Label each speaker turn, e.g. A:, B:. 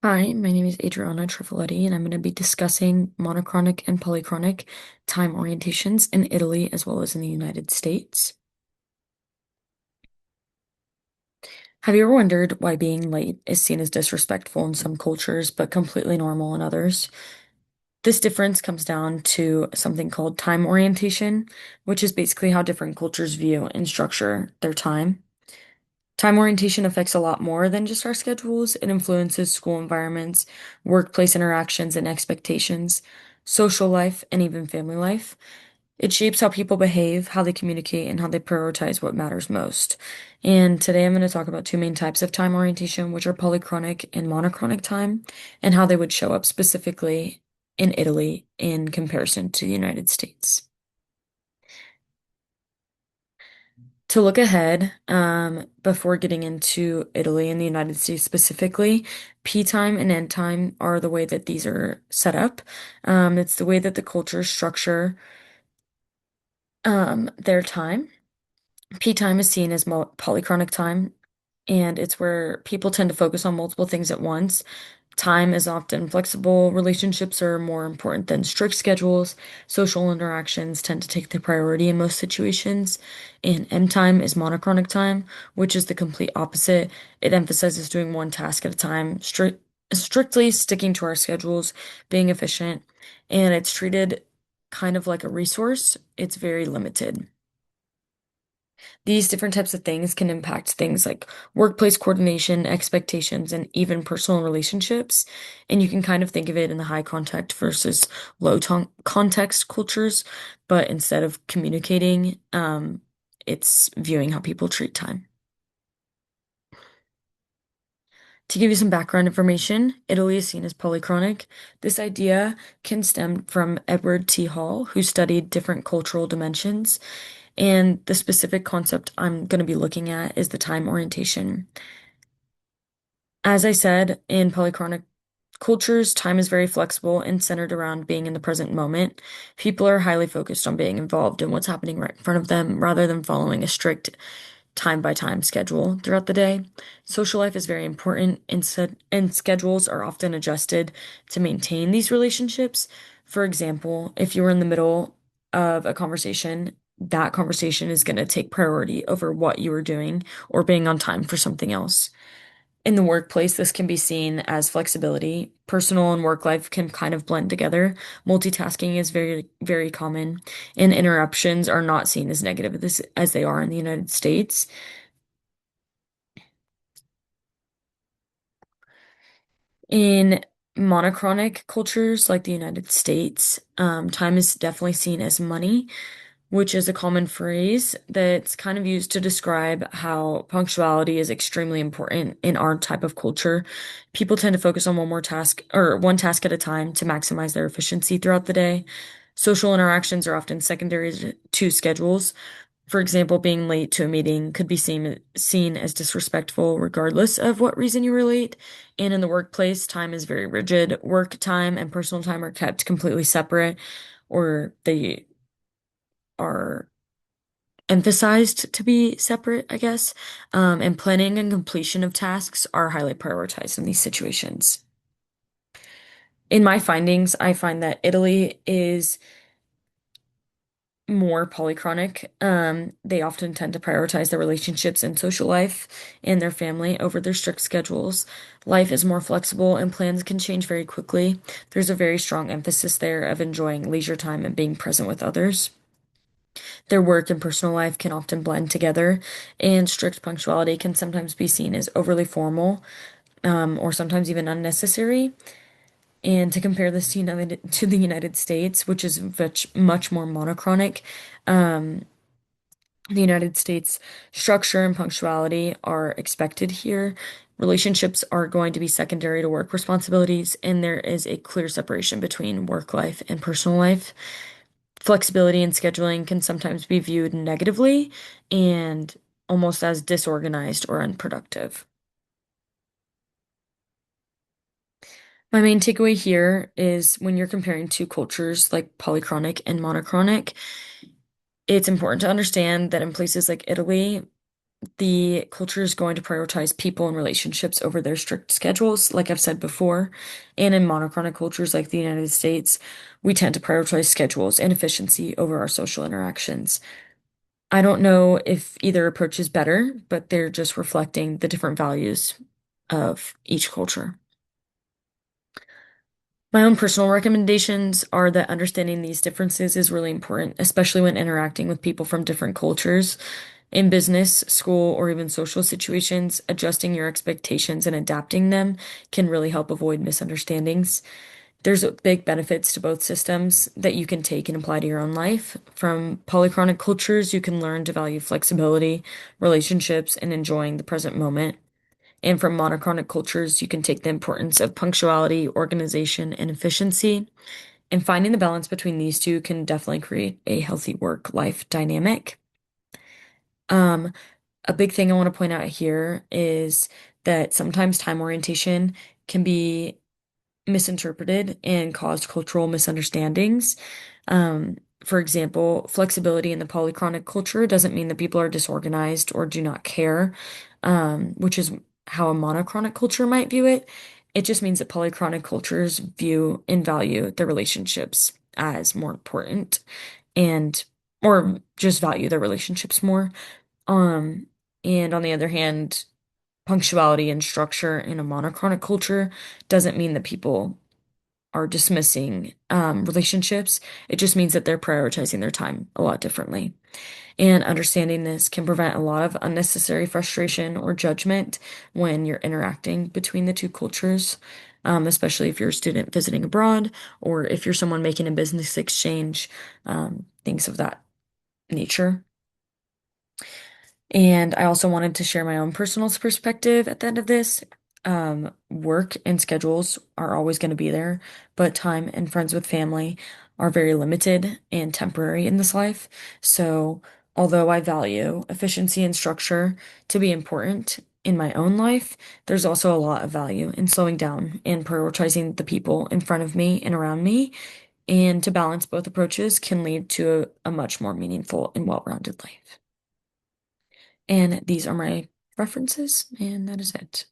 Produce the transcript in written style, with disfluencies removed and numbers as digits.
A: Hi, my name is Adriana Trifoletti, and I'm going to be discussing monochronic and polychronic time orientations in Italy as well as in the United States. Have you ever wondered why being late is seen as disrespectful in some cultures but completely normal in others? This difference comes down to something called time orientation, which is basically how different cultures view and structure their time. Time orientation affects a lot more than just our schedules. It influences school environments, workplace interactions and expectations, social life, and even family life. It shapes how people behave, how they communicate, and how they prioritize what matters most. And today I'm going to talk about two main types of time orientation, which are polychronic and monochronic time, and how they would show up specifically in Italy in comparison to the United States. To look ahead, before getting into Italy and the United States specifically, P time and N time are the way that these are set up. It's the way that the cultures structure their time. P time is seen as mo polychronic time, and it's where people tend to focus on multiple things at once. Time is often flexible. Relationships are more important than strict schedules. Social interactions tend to take the priority in most situations. And M time is monochronic time, which is the complete opposite. It emphasizes doing one task at a time, strictly sticking to our schedules, being efficient, and it's treated kind of like a resource. It's very limited. These different types of things can impact things like workplace coordination, expectations, and even personal relationships. And you can kind of think of it in the high contact versus context cultures, but instead of communicating, it's viewing how people treat time. To give you some background information, Italy is seen as polychronic. This idea can stem from Edward T. Hall, who studied different cultural dimensions. And the specific concept I'm going to be looking at is the time orientation. As I said, in polychronic cultures, time is very flexible and centered around being in the present moment. People are highly focused on being involved in what's happening right in front of them rather than following a strict time by time schedule throughout the day. Social life is very important, and schedules are often adjusted to maintain these relationships. For example, if you were in the middle of a conversation, that conversation is going to take priority over what you were doing or being on time for something else. In the workplace, this can be seen as flexibility. Personal and work life can kind of blend together. Multitasking is very, very common, and interruptions are not seen as negative as they are in the United States. In monochronic cultures like the United States, time is definitely seen as money, which is a common phrase that's kind of used to describe how punctuality is extremely important in our type of culture. People tend to focus on one more task or one task at a time to maximize their efficiency throughout the day. Social interactions are often secondary to schedules. For example, being late to a meeting could be seen as disrespectful regardless of what reason you were late. And in the workplace, time is very rigid. Work time and personal time are kept completely separate, or they are emphasized to be separate, I guess. And planning and completion of tasks are highly prioritized in these situations. In my findings, I find that Italy is more polychronic. They often tend to prioritize their relationships and social life and their family over their strict schedules. Life is more flexible and plans can change very quickly. There's a very strong emphasis there of enjoying leisure time and being present with others. Their work and personal life can often blend together, and strict punctuality can sometimes be seen as overly formal, or sometimes even unnecessary. And to compare this to the United States, which is much more monochronic, um, the United States structure and punctuality are expected here. Relationships are going to be secondary to work responsibilities, and there is a clear separation between work life and personal life. Flexibility in scheduling can sometimes be viewed negatively and almost as disorganized or unproductive. My main takeaway here is when you're comparing two cultures like polychronic and monochronic, it's important to understand that in places like Italy, the culture is going to prioritize people and relationships over their strict schedules, like I've said before. And in monochronic cultures like the United States, we tend to prioritize schedules and efficiency over our social interactions. I don't know if either approach is better, but they're just reflecting the different values of each culture. My own personal recommendations are that understanding these differences is really important, especially when interacting with people from different cultures. In business, school, or even social situations, adjusting your expectations and adapting them can really help avoid misunderstandings. There's big benefits to both systems that you can take and apply to your own life. From polychronic cultures, you can learn to value flexibility, relationships, and enjoying the present moment. And from monochronic cultures, you can take the importance of punctuality, organization, and efficiency. And finding the balance between these two can definitely create a healthy work-life dynamic. Um, a big thing I want to point out here is that sometimes time orientation can be misinterpreted and cause cultural misunderstandings. For example, flexibility in the polychronic culture doesn't mean that people are disorganized or do not care, which is how a monochronic culture might view it. It just means that polychronic cultures view and value their relationships as more important and or just value their relationships more. Um, and on the other hand, punctuality and structure in a monochronic culture doesn't mean that people are dismissing relationships. It just means that they're prioritizing their time a lot differently. And understanding this can prevent a lot of unnecessary frustration or judgment when you're interacting between the two cultures, especially if you're a student visiting abroad or if you're someone making a business exchange, things of that nature. And I also wanted to share my own personal perspective at the end of this. Work and schedules are always going to be there, but time and friends with family are very limited and temporary in this life. So, although I value efficiency and structure to be important in my own life, there's also a lot of value in slowing down and prioritizing the people in front of me and around me. And to balance both approaches can lead to a much more meaningful and well-rounded life. And these are my references, and that is it.